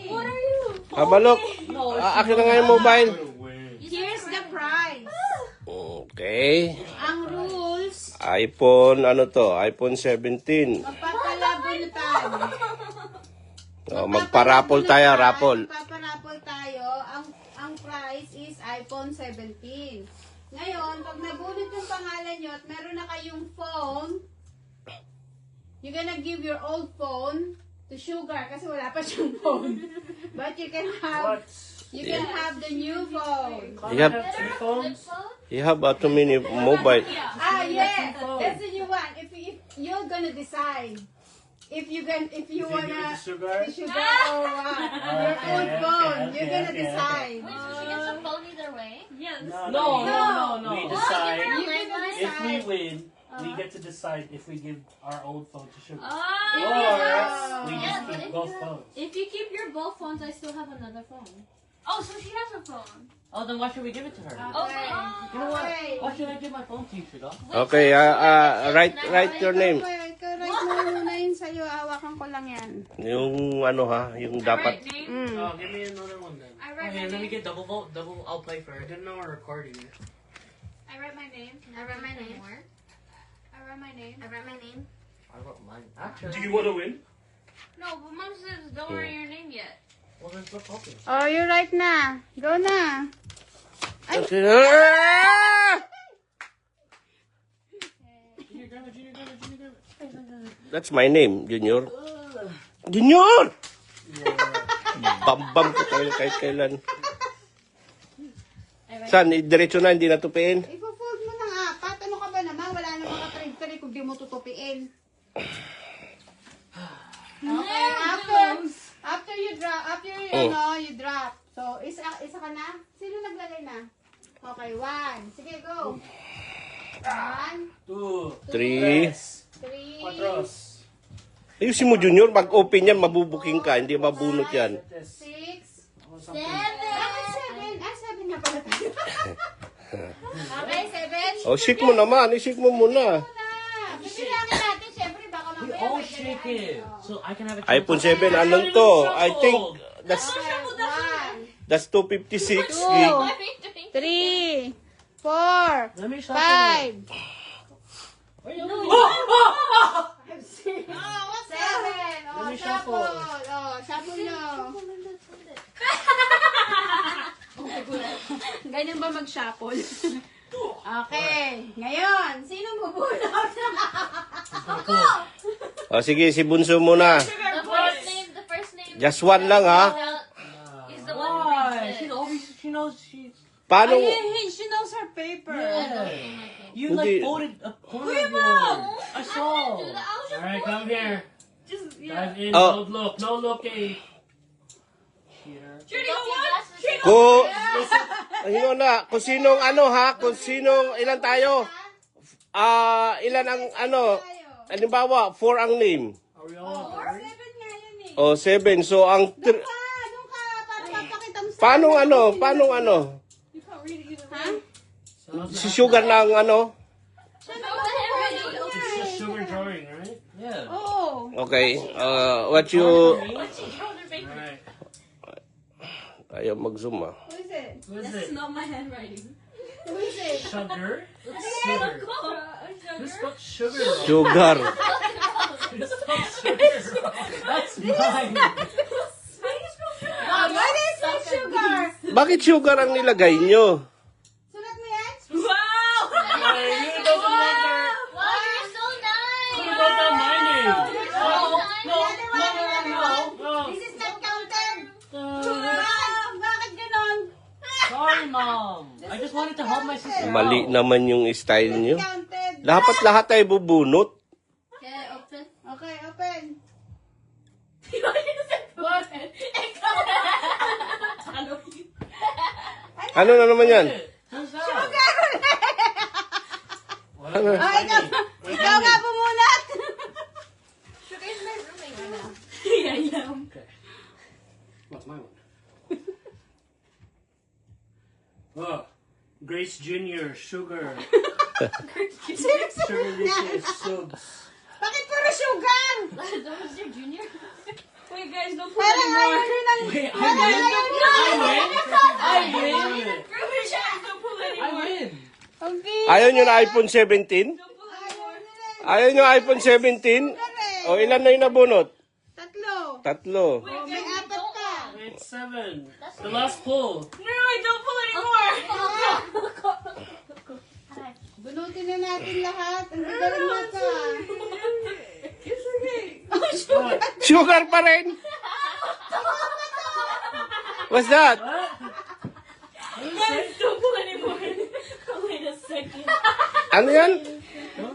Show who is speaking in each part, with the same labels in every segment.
Speaker 1: What are you?
Speaker 2: Balok. Akin na nga yung mobile.
Speaker 1: Here's the prize.
Speaker 2: Okay.
Speaker 1: Ang rules,
Speaker 2: iPhone, ano to? iPhone 17.
Speaker 1: magpapalabunutan.
Speaker 2: Magparapol tayo, rapol.
Speaker 1: Magpaparapol tayo. Ang prize is iPhone 17. Ngayon, pag nabunot yung pangalan nyo at meron na kayong phone, you're gonna give your old phone to Sugar kasi wala pa siyang phone. But you can have the new phone.
Speaker 2: You have too many mobile.
Speaker 1: Yes, that's the new one. If you're gonna decide if you wanna
Speaker 3: Sugar?
Speaker 1: Sugar or what, your old phone, you're gonna decide.
Speaker 4: Wait, so she gets a phone either way?
Speaker 5: Yes.
Speaker 3: No.
Speaker 5: No.
Speaker 3: We decide.
Speaker 1: You can
Speaker 3: If we
Speaker 1: decide.
Speaker 3: win, we get to decide if we give our old phone to Sugar.
Speaker 5: Oh.
Speaker 3: Or we just
Speaker 4: but
Speaker 3: keep
Speaker 4: if
Speaker 3: both
Speaker 4: you-
Speaker 3: phones.
Speaker 5: If you keep your both phones, I still have another phone.
Speaker 4: Oh, so she has a phone.
Speaker 6: Oh, then why should we give it to her?
Speaker 4: Okay.
Speaker 6: You know what?
Speaker 1: Okay.
Speaker 6: Why should I give my phone to you, Sugar?
Speaker 2: Okay, write your name.
Speaker 1: Ikaw, write mo muna yun sa'yo. Hawakan ko lang yan.
Speaker 2: Yung ano ha, yung dapat.
Speaker 3: Oh, give me another one then.
Speaker 5: I write
Speaker 6: Okay,
Speaker 5: my
Speaker 6: let me
Speaker 5: name.
Speaker 6: get double vote. Double, I'll play
Speaker 3: I
Speaker 6: first.
Speaker 3: didn't know we're recording it.
Speaker 5: I write my name.
Speaker 4: I write my name.
Speaker 5: I write my name.
Speaker 4: I write my name.
Speaker 6: I wrote mine. Actually,
Speaker 3: Do you want to win?
Speaker 5: No, but Mom says don't write your name yet.
Speaker 6: well, then let's open.
Speaker 1: Oh, you right na. Go na.
Speaker 2: Okay.
Speaker 6: Junior Grandma.
Speaker 2: That's my name, Junior. Junior! Bambam ko tayo kahit kailan. San, diretso na, hindi natupiin.
Speaker 1: Ipo-fold mo ng apat. Ano ka ba naman? Wala namang katrig-trig kung di mo tutupiin. Okay, after you drop, you drop. So, isa ka na? Sino naglagay na? Okay, 1. Sige, go. 1,
Speaker 3: 2,
Speaker 2: 3.
Speaker 1: 3,
Speaker 3: 4.
Speaker 2: Ayusin mo, Junior. Pag-open yan, mabubuking ka. Hindi mabunot yan.
Speaker 1: 6,
Speaker 3: Or something.
Speaker 1: 7. 7 na pala tayo. Okay, 7.
Speaker 2: O, shake mo naman. I-shake mo muna.
Speaker 1: Bibilangin natin, syempre, baka
Speaker 6: We
Speaker 1: mamaya
Speaker 6: all
Speaker 1: may
Speaker 6: shake
Speaker 1: ganyan
Speaker 6: it.
Speaker 1: tayo.
Speaker 6: So I can have a
Speaker 2: iPhone 7, anong to? I think that's 256 gig.
Speaker 1: 3, 4,
Speaker 6: Let me shuffle.
Speaker 1: 5,
Speaker 6: Where you going?
Speaker 1: 7.
Speaker 3: Let me shuffle.
Speaker 1: Shuffle nyo. Ganyan ba mag-shuffle? Okay. Ngayon, sino bubunot?
Speaker 2: O, sige, si Bunso muna.
Speaker 4: The first name.
Speaker 2: Just one lang, ha?
Speaker 4: Is the one who
Speaker 6: Why?
Speaker 4: reads
Speaker 6: She's
Speaker 4: it.
Speaker 6: always, she knows she's.
Speaker 2: Paano?
Speaker 1: She knows her paper.
Speaker 6: You
Speaker 2: Hindi.
Speaker 6: like voted a corner of yours. I saw.
Speaker 3: Alright, come here. Dive in.
Speaker 2: Oh.
Speaker 3: No look. No looking.
Speaker 6: Cheater.
Speaker 2: Ayun na, kung sinong ano ha, kung sinong, ilan tayo? Ilan ang ano, halimbawa, 4 ang name.
Speaker 3: Are we all?
Speaker 1: 7 nga yun eh.
Speaker 2: O, 7. So, ang,
Speaker 1: Doon ka, para papakita mo sa
Speaker 2: paano ano?
Speaker 1: Ha?
Speaker 2: Si Sugar ng ano?
Speaker 3: It's just sugar drawing, right?
Speaker 6: Yeah.
Speaker 1: Oo.
Speaker 2: Okay, what you,
Speaker 3: Alright.
Speaker 2: ayaw mag-zoom ah.
Speaker 1: Who is it?
Speaker 3: Who is
Speaker 5: It's
Speaker 3: it?
Speaker 5: not my handwriting.
Speaker 1: Who is it?
Speaker 3: Sugar? Sugar. Who spelled sugar?
Speaker 2: Sugar.
Speaker 3: Who spelled sugar? That's mine.
Speaker 1: What is it, sugar?
Speaker 2: Bakit Sugar ang nilagay nyo?
Speaker 1: Sulat mo yan?
Speaker 5: Wow!
Speaker 3: Hey, you don't wonder.
Speaker 4: Wow, you're so nice.
Speaker 3: Who wrote down my name? No.
Speaker 1: This is not counted.
Speaker 3: Uh,
Speaker 1: Bakit ganon?
Speaker 6: Sorry, Mom. I just wanted to help my sister.
Speaker 2: Mali naman yung style nyo.
Speaker 1: Counted.
Speaker 2: Dapat lahat ay bubunot.
Speaker 4: Okay, open.
Speaker 1: Okay, open.
Speaker 5: What?
Speaker 2: Ano na naman yan?
Speaker 6: Who's that?
Speaker 2: Ano?
Speaker 1: Oh, ikaw nga bumunot.
Speaker 4: Sugar is my roommate.
Speaker 3: What's my one? Oh, Grace Jr., Sugar. Sugar Licious, Subs.
Speaker 1: Bakit puro sugar?
Speaker 4: That was your junior?
Speaker 5: Wait, guys, don't put
Speaker 1: Parang
Speaker 5: anymore.
Speaker 1: ayaw nyo ng
Speaker 6: Okay, I win. I win.
Speaker 5: Don't pull
Speaker 6: I
Speaker 5: anymore.
Speaker 6: win.
Speaker 1: Okay.
Speaker 2: Ayaw nyo na iPhone 17? Ayaw nyo iPhone 17? O ilan na yung nabunot?
Speaker 1: Tatlo.
Speaker 2: Tatlo.
Speaker 1: Oh, may apat ka.
Speaker 3: Wait, 7. The last pull.
Speaker 5: No, I don't pull anymore.
Speaker 1: Bunutin na natin lahat. Ang galing mo ka.
Speaker 3: What?
Speaker 2: Sugar pa rin. What's that?
Speaker 3: What?
Speaker 5: Guys, don't pull anymore. Wait a second.
Speaker 2: Ano yan?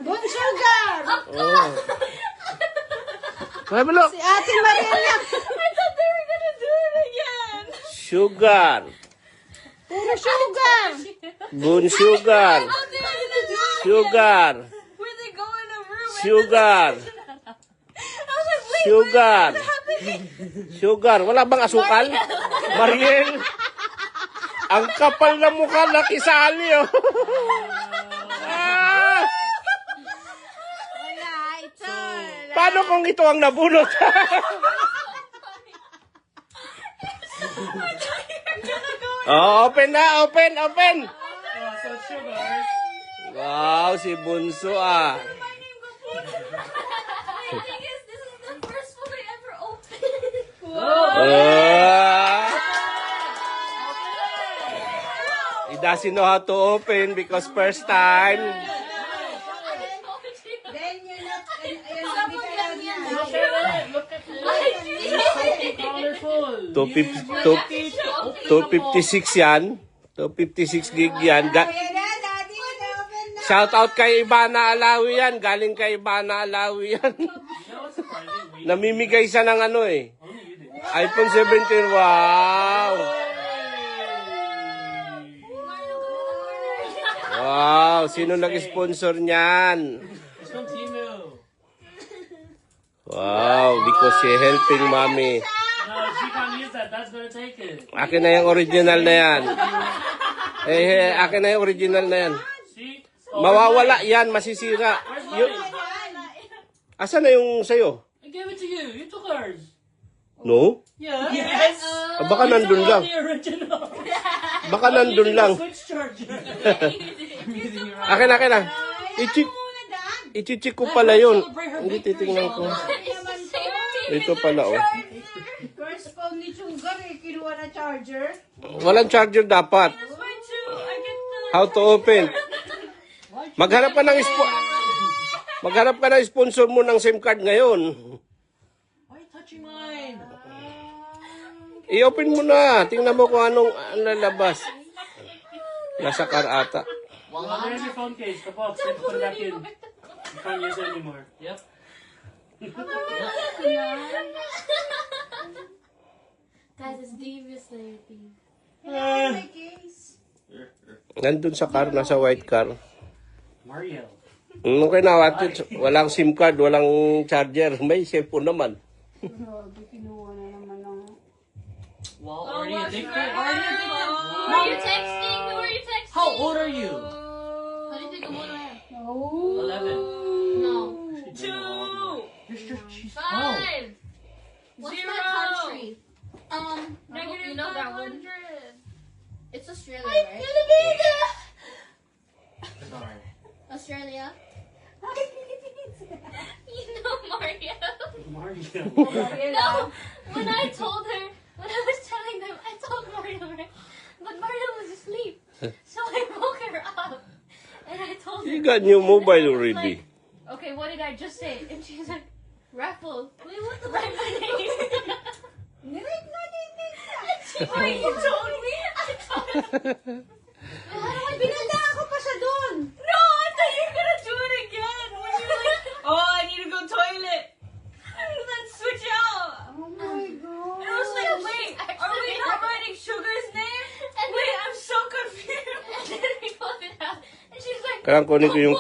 Speaker 1: Bon sugar.
Speaker 2: Oh. Have a look.
Speaker 1: Si Ate Mariela.
Speaker 5: I thought they were gonna do it again.
Speaker 2: Sugar.
Speaker 1: Puro sugar.
Speaker 2: Bun sugar.
Speaker 5: I thought they were gonna do it.
Speaker 2: Sugar.
Speaker 5: Where they go in a room.
Speaker 2: Sugar.
Speaker 5: I was like, wait,
Speaker 2: Sugar.
Speaker 5: what's happening?
Speaker 2: Sugar. Wala bang asukal? Mariel. Ang kapal na mukha nakisali, oh. Ah!
Speaker 1: Wala, ito.
Speaker 2: Paano kung ito ang nabunot? Oh, open na, open, open.
Speaker 3: Oh, so it's sugars.
Speaker 2: Wow, si Bunso ah.
Speaker 5: The thing is, this is the first one I ever opened.
Speaker 2: Ah. He doesn't know how to open because first time.
Speaker 1: Then you're not, ayun, hindi ka lang yan.
Speaker 3: Look at it. Look at it. It's so colorful.
Speaker 2: 256 yan. 256 gig yan.
Speaker 1: Ayan na, daddy, na-open na.
Speaker 2: Shout out kay Ibana Alawi yan. Galing kay Ibana Alawi yan.
Speaker 3: You know what's surprising? We
Speaker 2: Namimigay siya ng ano eh.
Speaker 3: only you did.
Speaker 2: iPhone 17. Wow. Wow. Sino nag-sponsor niyan?
Speaker 6: It's from Timu.
Speaker 2: Wow. Because she helping mommy.
Speaker 3: No, she can't use that. That's gonna take it.
Speaker 2: Akin na yung original na yan. Eh, akin na yung original na yan.
Speaker 3: See?
Speaker 2: Mawawala yan. Masisira.
Speaker 3: Where's mine?
Speaker 2: Asan na yung sayo?
Speaker 3: I gave it to you. You took ours.
Speaker 2: No?
Speaker 3: Yeah.
Speaker 6: Yes.
Speaker 2: Ah, baka nandun lang.
Speaker 3: The original.
Speaker 2: Baka nandun lang.
Speaker 3: Switch charger.
Speaker 2: Akin na. I-check ko pala yun. Hindi titingnan ko. Ito pala, oh.
Speaker 1: First phone ni Sugar eh, kinuha na charger.
Speaker 2: Walang charger dapat.
Speaker 5: That's mine too. I get the.
Speaker 2: How to open? Maghanap ka ng sponsor mo ng SIM card ngayon.
Speaker 6: Why are you touching mine?
Speaker 2: I-open mo na. Tingnan mo kung anong lalabas. Nasa car ata.
Speaker 3: Well, there's your phone case. The box. You have to put it back in. You can't use it anymore.
Speaker 6: Yep.
Speaker 4: Guys, it's devious therapy.
Speaker 1: May case.
Speaker 2: Nandun sa car, nasa white car.
Speaker 3: Mario.
Speaker 2: Okay na, walang SIM card, walang charger. May cellphone naman.
Speaker 1: Grabe, kinuha na naman ng...
Speaker 6: Well, already addicted.
Speaker 4: Who are you texting? Who are you texting?
Speaker 6: How old are you?
Speaker 4: How do you think I'm older?
Speaker 1: Oh.
Speaker 6: 11.
Speaker 4: No.
Speaker 5: 2.
Speaker 6: She's
Speaker 4: 5. What's
Speaker 5: 0.
Speaker 4: that country?
Speaker 5: Negative
Speaker 4: you know that one.
Speaker 5: 500.
Speaker 4: It's Australia, right?
Speaker 6: Sorry.
Speaker 4: Australia? You know Mario.
Speaker 3: Mario.
Speaker 4: No, when I told her, when I was telling them, I told Mario, right? But Mario was asleep. So I woke her up. And I told her.
Speaker 2: You got new mobile already.
Speaker 4: Like, okay, what did I just say? And she's like, Raffle. Wait, what the write my name?
Speaker 1: Nirate na din nila.
Speaker 4: Wait, you told me? I told her.
Speaker 1: Pinanda ako pa siya doon.
Speaker 5: No, I thought you were gonna do it again. When you were like, oh, I need to go toilet. And then switch out.
Speaker 1: Oh my God.
Speaker 5: And I was like, wait, are we not writing Sugar's name?
Speaker 4: And
Speaker 5: Wait, I'm so confused.
Speaker 4: And then we pulled it out. And she's like,
Speaker 2: Kailangan kunin ko yung